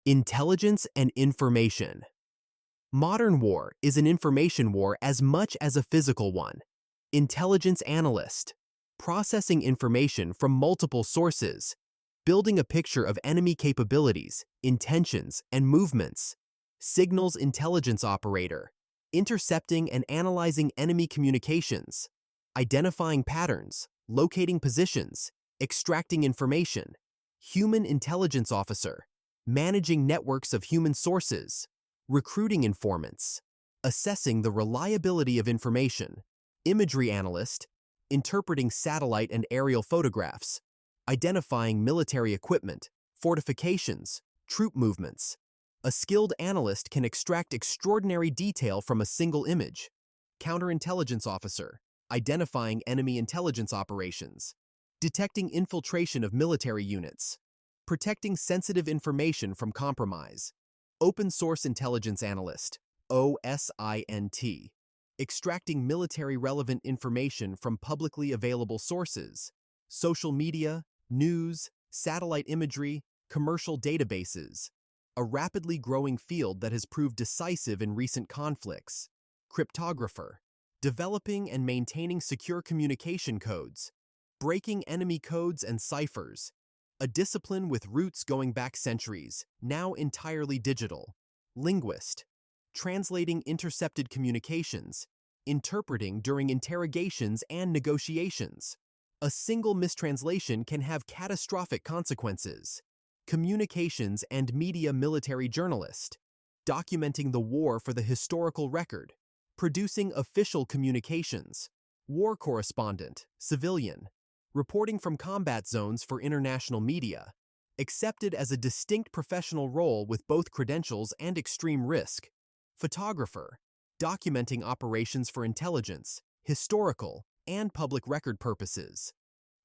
Intelligence and information. Modern war is an information war as much as a physical one. Intelligence analyst, processing information from multiple sources, building a picture of enemy capabilities, intentions, and movements. Signals intelligence operator, intercepting and analyzing enemy communications, identifying patterns, locating positions, extracting information. Human intelligence officer, managing networks of human sources, recruiting informants, assessing the reliability of information. Imagery analyst, interpreting satellite and aerial photographs, identifying military equipment, fortifications, troop movements. A skilled analyst can extract extraordinary detail from a single image. Counterintelligence officer, identifying enemy intelligence operations, detecting infiltration of military units, protecting sensitive information from compromise. Open source intelligence analyst, OSINT, extracting military relevant information from publicly available sources, social media, news, satellite imagery, commercial databases. A rapidly growing field that has proved decisive in recent conflicts. Cryptographer, developing and maintaining secure communication codes, breaking enemy codes and ciphers. A discipline with roots going back centuries, now entirely digital. Linguist, translating intercepted communications, interpreting during interrogations and negotiations. A single mistranslation can have catastrophic consequences. Communications and media military journalist, documenting the war for the historical record, producing official communications. War correspondent, civilian, reporting from combat zones for international media, accepted as a distinct professional role with both credentials and extreme risk. Photographer, documenting operations for intelligence, historical, and public record purposes.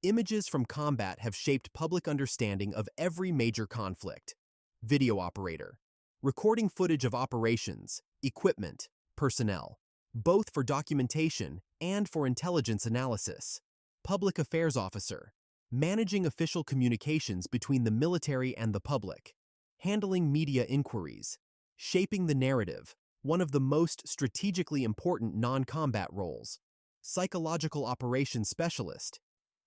Images from combat have shaped public understanding of every major conflict. Video operator, recording footage of operations, equipment, personnel, both for documentation and for intelligence analysis. Public affairs officer, managing official communications between the military and the public. Handling media inquiries, shaping the narrative, one of the most strategically important non-combat roles. Psychological operations specialist,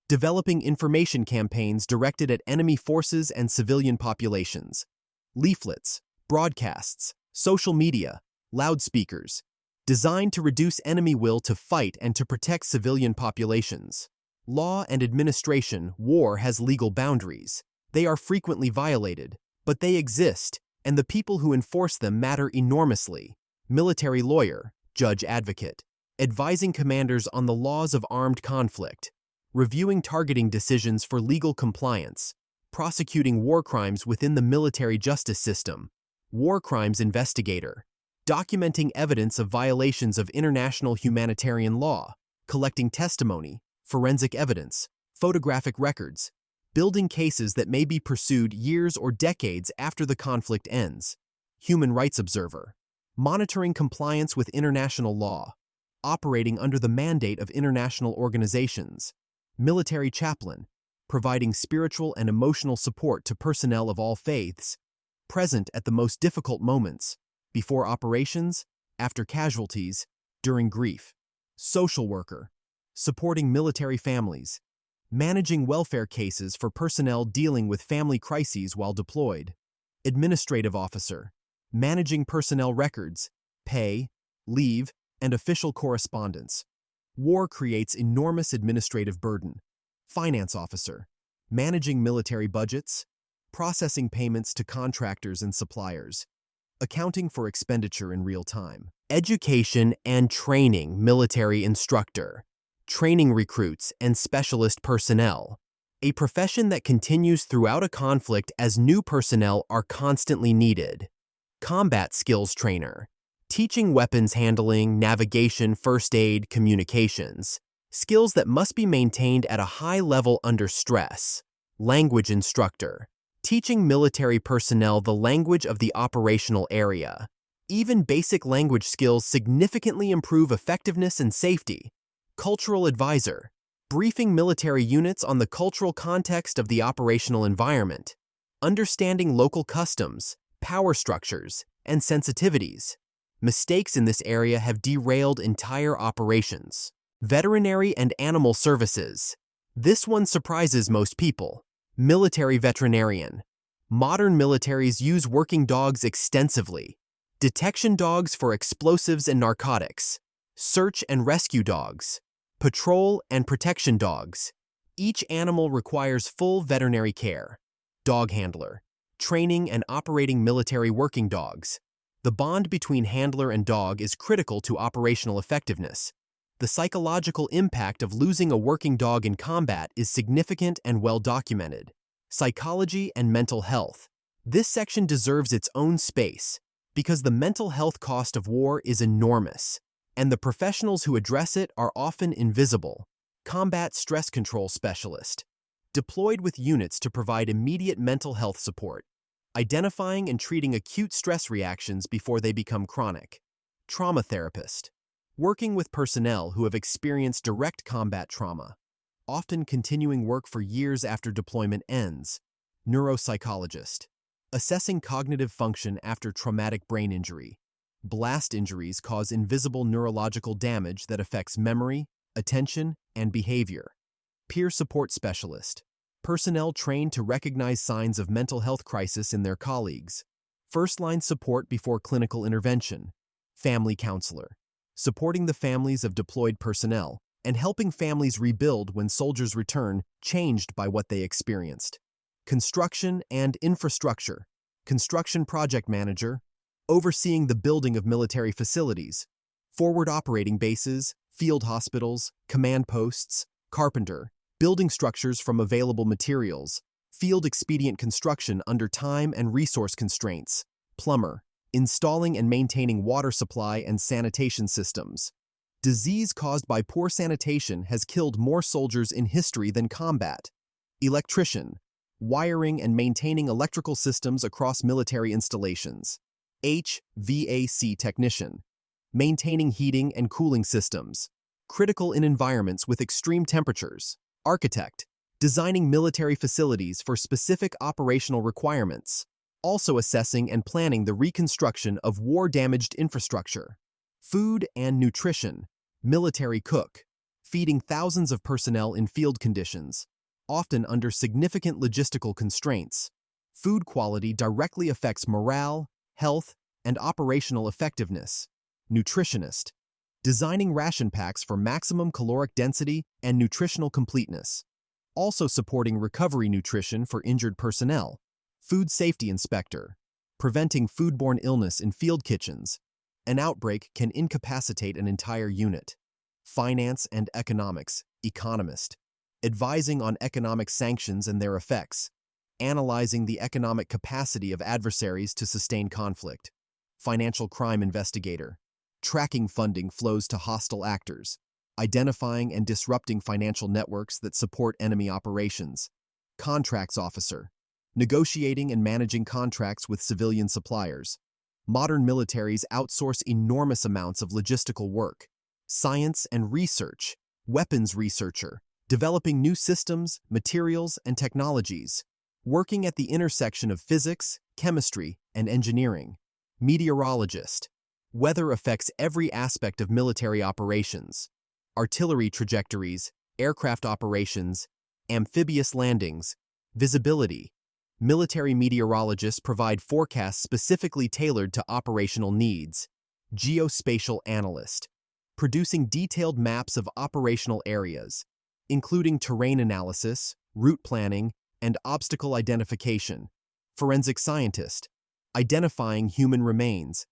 developing information campaigns directed at enemy forces and civilian populations. Leaflets, broadcasts, social media, loudspeakers, designed to reduce enemy will to fight and to protect civilian populations. Law and administration, war has legal boundaries. They are frequently violated, but they exist, and the people who enforce them matter enormously. Military lawyer, judge advocate, advising commanders on the laws of armed conflict, reviewing targeting decisions for legal compliance, prosecuting war crimes within the military justice system. War crimes investigator, documenting evidence of violations of international humanitarian law, collecting testimony, forensic evidence, photographic records, building cases that may be pursued years or decades after the conflict ends. Human rights observer, monitoring compliance with international law, operating under the mandate of international organizations. Military chaplain, providing spiritual and emotional support to personnel of all faiths, present at the most difficult moments, before operations, after casualties, during grief. Social worker, supporting military families, managing welfare cases for personnel dealing with family crises while deployed. Administrative officer, managing personnel records, pay, leave, and official correspondence. War creates enormous administrative burden. Finance officer, managing military budgets, processing payments to contractors and suppliers, accounting for expenditure in real time. Education and training military instructor, training recruits and specialist personnel, a profession that continues throughout a conflict as new personnel are constantly needed. Combat skills trainer, teaching weapons handling, navigation, first aid, communications, skills that must be maintained at a high level under stress. Language instructor, teaching military personnel the language of the operational area. Even basic language skills significantly improve effectiveness and safety. Cultural advisor, briefing military units on the cultural context of the operational environment, understanding local customs, power structures, and sensitivities. Mistakes in this area have derailed entire operations. Veterinary and animal services. This one surprises most people. Military veterinarian. Modern militaries use working dogs extensively. Detection dogs for explosives and narcotics. Search and rescue dogs. Patrol and protection dogs. Each animal requires full veterinary care. Dog handler. Training and operating military working dogs. The bond between handler and dog is critical to operational effectiveness. The psychological impact of losing a working dog in combat is significant and well documented. Psychology and mental health. This section deserves its own space because the mental health cost of war is enormous, and the professionals who address it are often invisible. Combat stress control specialist. Deployed with units to provide immediate mental health support, identifying and treating acute stress reactions before they become chronic. Trauma therapist. Working with personnel who have experienced direct combat trauma, often continuing work for years after deployment ends. Neuropsychologist. Assessing cognitive function after traumatic brain injury. Blast injuries cause invisible neurological damage that affects memory, attention, and behavior. Peer support specialist. Personnel trained to recognize signs of mental health crisis in their colleagues. First-line support before clinical intervention. Family counselor. Supporting the families of deployed personnel and helping families rebuild when soldiers return changed by what they experienced. Construction and infrastructure. Construction project manager. Overseeing the building of military facilities. Forward operating bases, field hospitals, command posts. Carpenter. Building structures from available materials. Field expedient construction under time and resource constraints. Plumber. Installing and maintaining water supply and sanitation systems. Disease caused by poor sanitation has killed more soldiers in history than combat. Electrician. Wiring and maintaining electrical systems across military installations. HVAC technician. Maintaining heating and cooling systems. Critical in environments with extreme temperatures. Architect. Designing military facilities for specific operational requirements. Also assessing and planning the reconstruction of war-damaged infrastructure. Food and nutrition. Military cook. Feeding thousands of personnel in field conditions, often under significant logistical constraints. Food quality directly affects morale, health, and operational effectiveness. Nutritionist. Designing ration packs for maximum caloric density and nutritional completeness. Also supporting recovery nutrition for injured personnel. Food safety inspector. Preventing foodborne illness in field kitchens. An outbreak can incapacitate an entire unit. Finance and economics. Economist. Advising on economic sanctions and their effects. Analyzing the economic capacity of adversaries to sustain conflict. Financial crime investigator. Tracking funding flows to hostile actors. Identifying and disrupting financial networks that support enemy operations. Contracts officer. Negotiating and managing contracts with civilian suppliers. Modern militaries outsource enormous amounts of logistical work. Science and research. Weapons researcher. Developing new systems, materials, and technologies. Working at the intersection of physics, chemistry, and engineering. Meteorologist. Weather affects every aspect of military operations. Artillery trajectories, aircraft operations, amphibious landings, visibility. Military meteorologists provide forecasts specifically tailored to operational needs. Geospatial analyst. Producing detailed maps of operational areas, including terrain analysis, route planning, and obstacle identification. Forensic scientist. Identifying human remains.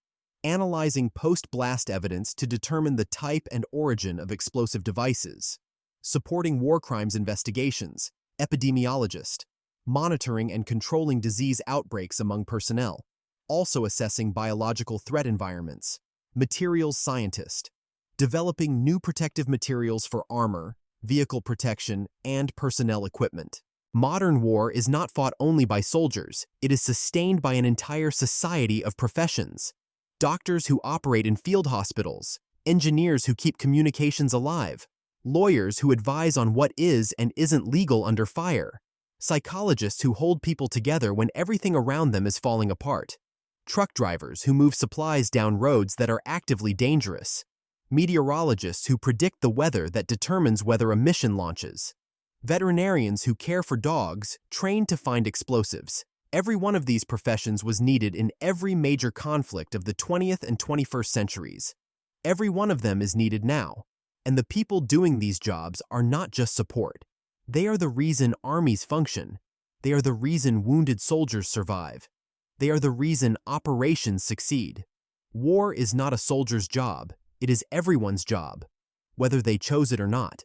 Analyzing post-blast evidence to determine the type and origin of explosive devices. Supporting war crimes investigations. Epidemiologist. Monitoring and controlling disease outbreaks among personnel. Also assessing biological threat environments. Materials scientist. Developing new protective materials for armor, vehicle protection, and personnel equipment. Modern war is not fought only by soldiers, it is sustained by an entire society of professions. Doctors who operate in field hospitals, engineers who keep communications alive, lawyers who advise on what is and isn't legal under fire, psychologists who hold people together when everything around them is falling apart. truck drivers who move supplies down roads that are actively dangerous, meteorologists who predict the weather that determines whether a mission launches, veterinarians who care for dogs trained to find explosives. Every one of these professions was needed in every major conflict of the 20th and 21st centuries. Every one of them is needed now, and the people doing these jobs are not just support. They are the reason armies function. They are the reason wounded soldiers survive. They are the reason operations succeed. War is not a soldier's job. It is everyone's job, whether they chose it or not.